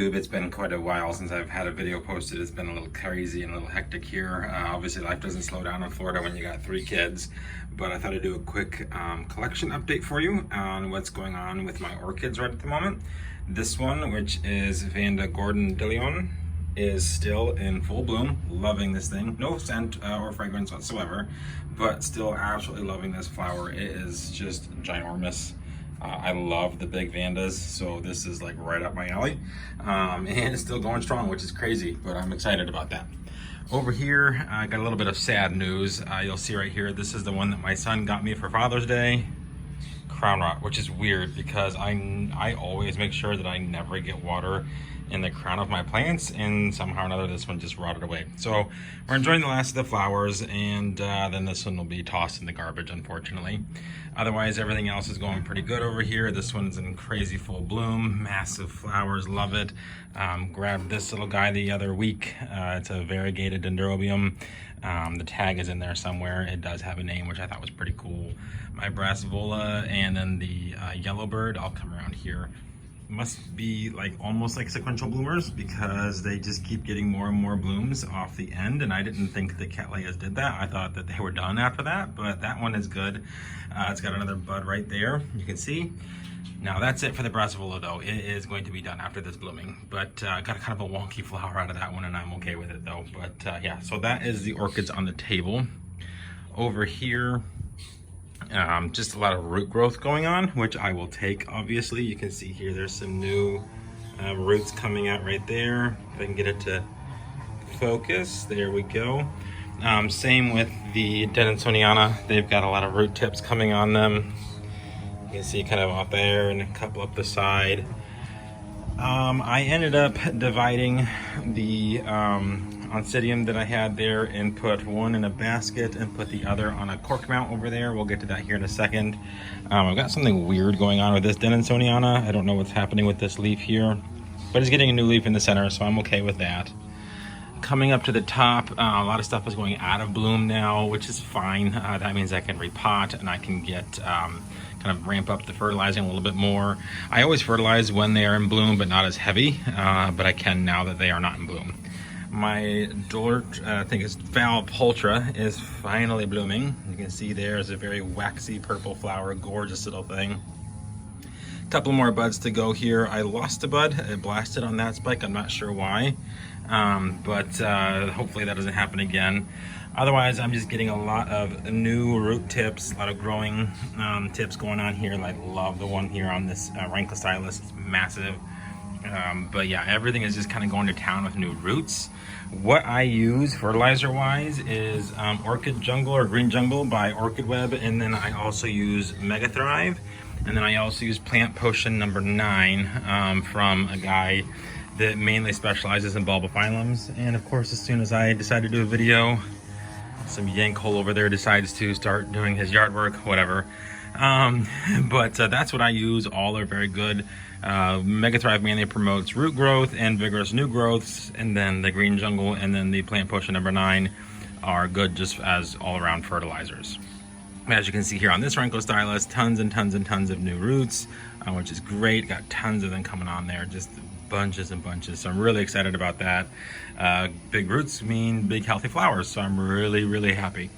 YouTube. It's been quite a while since I've had a video posted. It's been a little crazy and a little hectic here. Obviously life doesn't slow down in Florida when you got 3 kids, but I thought I'd do a quick collection update for you on what's going on with my orchids right at the moment. This one, which is Vanda Doubloon, is still in full bloom. Loving this thing. No scent or fragrance whatsoever, but still absolutely loving this flower. It is just ginormous. I love the big vandas, so this is like right up my alley. And it's still going strong, which is crazy, but I'm excited about that. Over here, I got a little bit of sad news. You'll see right here, this is the one that my son got me for Father's Day. Crown rot, which is weird because I always make sure that I never get water in the crown of my plants, and somehow or another this one just rotted away. So we're enjoying the last of the flowers, and then this one will be tossed in the garbage, unfortunately. Otherwise, everything else is going pretty good over here. This one's in crazy full bloom, massive flowers, love it. Grabbed this little guy the other week. It's a variegated dendrobium. The tag is in there somewhere. It does have a name, which I thought was pretty cool. My brass vola and then the yellowbird, I'll come around here. Must be like almost like sequential bloomers because they just keep getting more and more blooms off the end, and I didn't think the cattleyas did that. I thought that they were done after that, but that one is good. It's got another bud right there, you can see. Now that's it for the brassavola though. It is going to be done after this blooming, but got kind of a wonky flower out of that one, and I'm okay with it though. But yeah, so that is the orchids on the table. Over here, just a lot of root growth going on, which I will take, obviously. You can see here there's some new roots coming out right there. If I can get it to focus, there we go. Same with the Denisoniana. They've got a lot of root tips coming on them. You can see kind of out there and a couple up the side. I ended up dividing the Oncidium that I had there and put one in a basket and put the other on a cork mount over there. We'll get to that here in a second. I've got something weird going on with this Denisoniana. I don't know what's happening with this leaf here, but it's getting a new leaf in the center, so I'm okay with that. Coming up to the top, a lot of stuff is going out of bloom now, which is fine. That means I can repot and I can get kind of ramp up the fertilizing a little bit more. I always fertilize when they are in bloom, but not as heavy, but I can now that they are not in bloom. My Dort, I think it's Valpultra, is finally blooming. You can see there's a very waxy purple flower, gorgeous little thing. Couple more buds to go here. I lost a bud, it blasted on that spike, I'm not sure why, but hopefully that doesn't happen again. Otherwise, I'm just getting a lot of new root tips, a lot of growing tips going on here. I love the one here on this Ranklostylus, it's massive. But yeah, everything is just kind of going to town with new roots. What I use fertilizer wise is Orchid Jungle or Green Jungle by Orchid Web, and then I also use Mega Thrive, and then I also use Plant Potion number 9 from a guy that mainly specializes in bulbophyllums. And of course, as soon as I decide to do a video, some yank hole over there decides to start doing his yard work, whatever. But that's what I use. All are very good. Mega Thrive mainly promotes root growth and vigorous new growths, and then the Green Jungle and then the Plant Potion number 9 are good just as all-around fertilizers. As you can see here on this Ranklostylus, tons and tons and tons of new roots, which is great. Got tons of them coming on there, just bunches and bunches. So I'm really excited about that. Big roots mean big healthy flowers, so I'm really, really happy.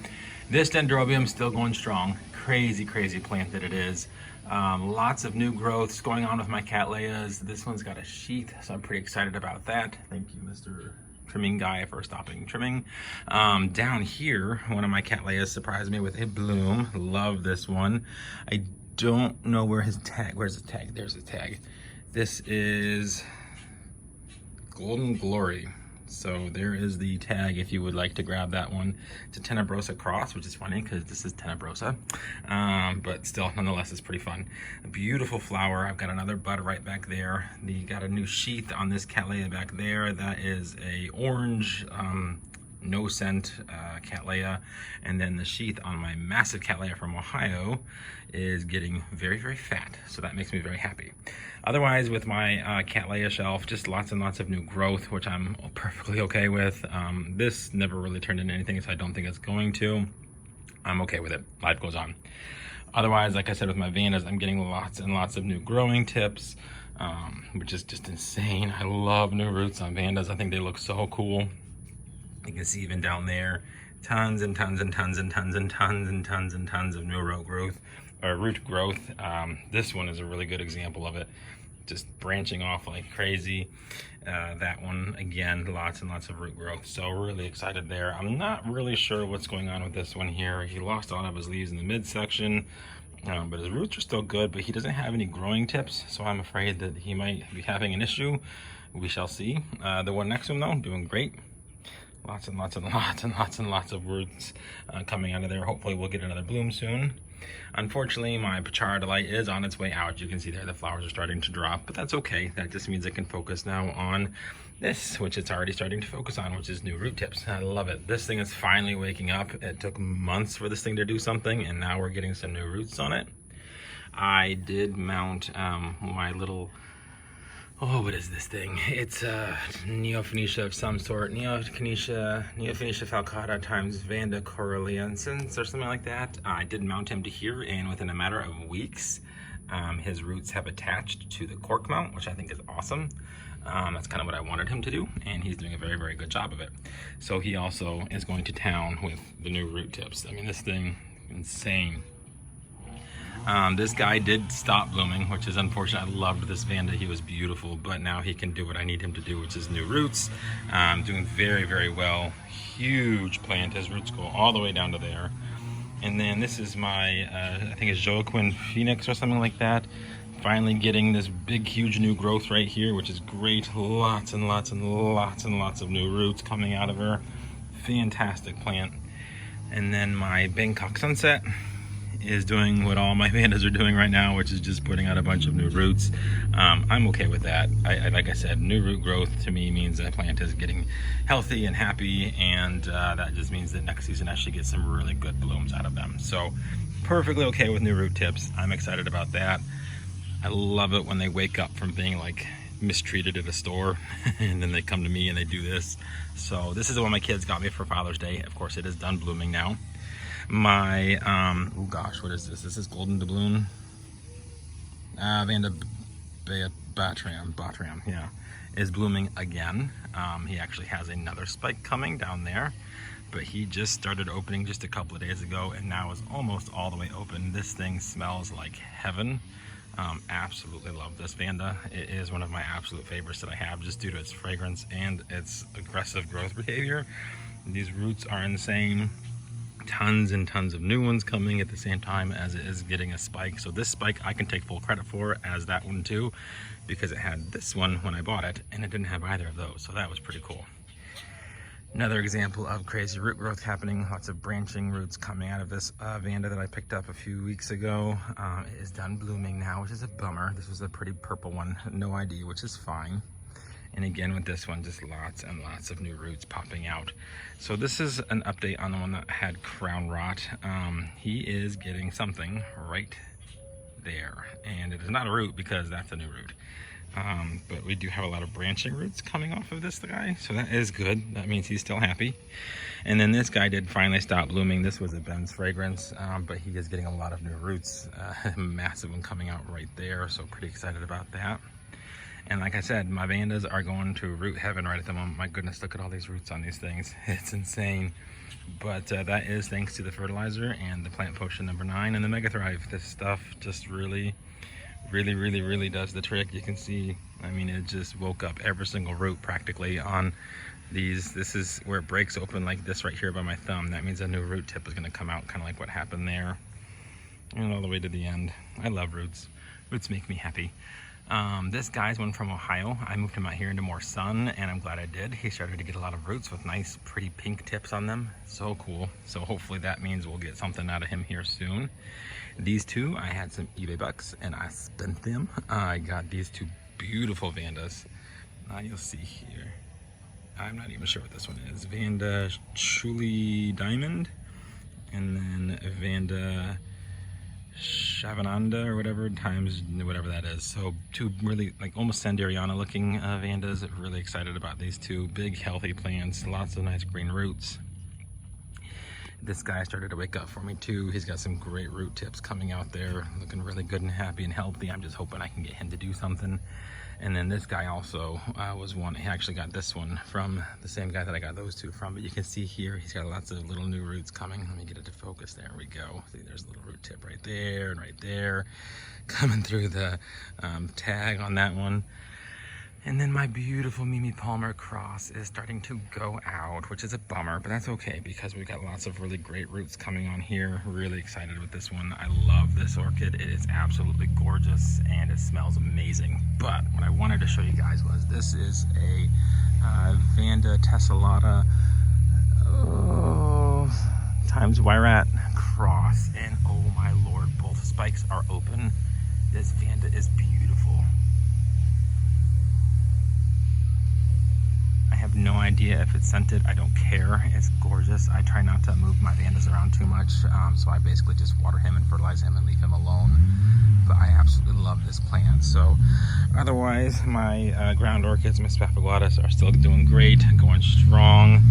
This Dendrobium still going strong. Crazy, crazy plant that it is. Lots of new growths going on with my cattleyas. This one's got a sheath, so I'm pretty excited about that. Thank you, Mr. Trimming Guy, for stopping trimming. Down here, one of my cattleyas surprised me with a bloom. Love this one. I don't know where his tag, where's the tag? There's the tag. This is Golden Glory. So there is the tag if you would like to grab that one. It's a Tenebrosa cross, which is funny because this is Tenebrosa, but still, nonetheless, it's pretty fun. A beautiful flower. I've got another bud right back there. You got a new sheath on this cattleya back there. That is a orange, no scent cattleya, and then the sheath on my massive cattleya from Ohio is getting very, very fat, so that makes me very happy. Otherwise, with my cattleya shelf, just lots and lots of new growth, which I'm perfectly okay with. This never really turned into anything, so I don't think it's going to. I'm okay with it. Life goes on. Otherwise, like I said with my vandas, I'm getting lots and lots of new growing tips. which is just insane. I love new roots on vandas. I think they look so cool. You can see even down there, tons and tons and tons and tons and tons and tons and tons of new root growth, or root growth. This one is a really good example of it, just branching off like crazy. That one, again, lots and lots of root growth. So really excited there. I'm not really sure what's going on with this one here. He lost a lot of his leaves in the midsection, but his roots are still good, but he doesn't have any growing tips. So I'm afraid that he might be having an issue. We shall see. The one next to him though, doing great. Lots and lots and lots and lots and lots of roots coming out of there. Hopefully we'll get another bloom soon. Unfortunately, my Pachara Delight is on its way out. You can see there the flowers are starting to drop, but that's okay. That just means I can focus now on this, which it's already starting to focus on, which is new root tips. I love it. This thing is finally waking up. It took months for this thing to do something, and now we're getting some new roots on it. I did mount my little, oh, what is this thing? It's Neophonetia of some sort. Neophonetia falcata times Vanda corelliensis or something like that. I did mount him to here, and within a matter of weeks, his roots have attached to the cork mount, which I think is awesome. That's kind of what I wanted him to do, and he's doing a very, very good job of it. So he also is going to town with the new root tips. I mean, this thing, insane. This guy did stop blooming, which is unfortunate. I loved this Vanda. He was beautiful, but now he can do what I need him to do, which is new roots. Doing very, very well. Huge plant. His roots go all the way down to there. And then this is my, I think it's Joaquin Phoenix or something like that. Finally getting this big, huge new growth right here, which is great. Lots and lots and lots and lots of new roots coming out of her. Fantastic plant. And then my Bangkok Sunset is doing what all my vandas are doing right now, which is just putting out a bunch of new roots. I'm okay with that. Like I said, new root growth to me means that plant is getting healthy and happy, and that just means that next season I should get some really good blooms out of them. So perfectly okay with new root tips. I'm excited about that. I love it when they wake up from being like mistreated at a store and then they come to me and they do this. So this is what my kids got me for Father's Day. Of course, it is done blooming now. My oh gosh, what is this? This is golden doubloon, Vanda Batram, yeah, is blooming again. He actually has another spike coming down there, but he just started opening just a couple of days ago and now is almost all the way open. This thing smells like heaven. Absolutely love this Vanda. It is one of my absolute favorites that I have, just due to its fragrance and its aggressive growth behavior. These roots are insane. Tons and tons of new ones coming at the same time as it is getting a spike. So this spike I can take full credit for, as that one too, because it had this one when I bought it and it didn't have either of those. So that was pretty cool. Another example of crazy root growth happening. Lots of branching roots coming out of this Vanda that I picked up a few weeks ago. It is done blooming now, which is a bummer. This was a pretty purple one, no ID, which is fine. And again with this one, just lots and lots of new roots popping out. So this is an update on the one that had crown rot. He is getting something right there. And it is not a root because that's a new root. But we do have a lot of branching roots coming off of this guy. So that is good. That means he's still happy. And then this guy did finally stop blooming. This was a Ben's fragrance, but he is getting a lot of new roots. Massive one coming out right there. So pretty excited about that. And like I said, my vandas are going to root heaven right at the moment. My goodness, look at all these roots on these things. It's insane. But that is thanks to the fertilizer and the plant potion number 9 and the Mega Thrive. This stuff just really does the trick. You can see, I mean, it just woke up every single root practically on these. This is where it breaks open like this right here by my thumb. That means a new root tip is going to come out, kind of like what happened there. And all the way to the end. I love roots. Roots make me happy. This guy's one from Ohio. I moved him out here into more sun, and I'm glad I did. He started to get a lot of roots with nice, pretty pink tips on them. So cool. So hopefully that means we'll get something out of him here soon. These two, I had some eBay bucks, and I spent them. I got these two beautiful vandas. You'll see here. I'm not even sure what this one is. Vanda Chuli Diamond, and then Vanda Shavananda or whatever times whatever that is. So two really like almost Sanderiana looking vandas. Really excited about these two. Big healthy plants, lots of nice green roots. This guy started to wake up for me too. He's got some great root tips coming out there, looking really good and happy and healthy. I'm just hoping I can get him to do something. And then this guy also was one. He actually got this one from the same guy that I got those two from. But you can see here, he's got lots of little new roots coming. Let me get it to focus. There we go. See, there's a little root tip right there and right there, coming through the tag on that one. And then my beautiful Mimi Palmer cross is starting to go out, which is a bummer, but that's okay because we've got lots of really great roots coming on here. Really excited with this one. I love this orchid. It is absolutely gorgeous and it smells amazing. But what I wanted to show you guys was this is a Vanda tessellata times Wyrat cross. And oh my Lord, both spikes are open. This Vanda is beautiful. I have no idea if it's scented. I don't care. It's gorgeous. I try not to move my vandas around too much, so I basically just water him and fertilize him and leave him alone. But I absolutely love this plant. So otherwise, my ground orchids, my Spaphoglotis, are still doing great, going strong.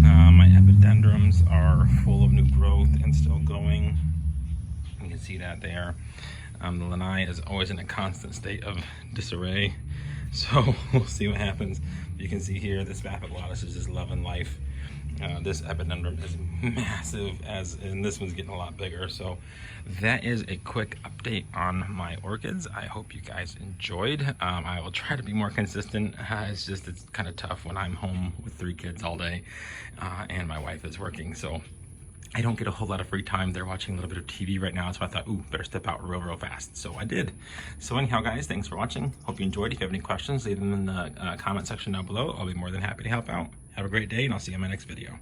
My epidendrums are full of new growth and still going. You can see that there. The lanai is always in a constant state of disarray. So we'll see what happens. You can see here, this Spaphoglotis is just loving life. This epidendrum is massive, and this one's getting a lot bigger. So that is a quick update on my orchids. I hope you guys enjoyed. I will try to be more consistent. It's kind of tough when I'm home with 3 kids all day and my wife is working. So I don't get a whole lot of free time. They're watching a little bit of TV right now, so I thought, ooh, better step out real fast. So I did. So anyhow, guys, thanks for watching. Hope you enjoyed. If you have any questions, leave them in the comment section down below. I'll be more than happy to help out. Have a great day, and I'll see you in my next video.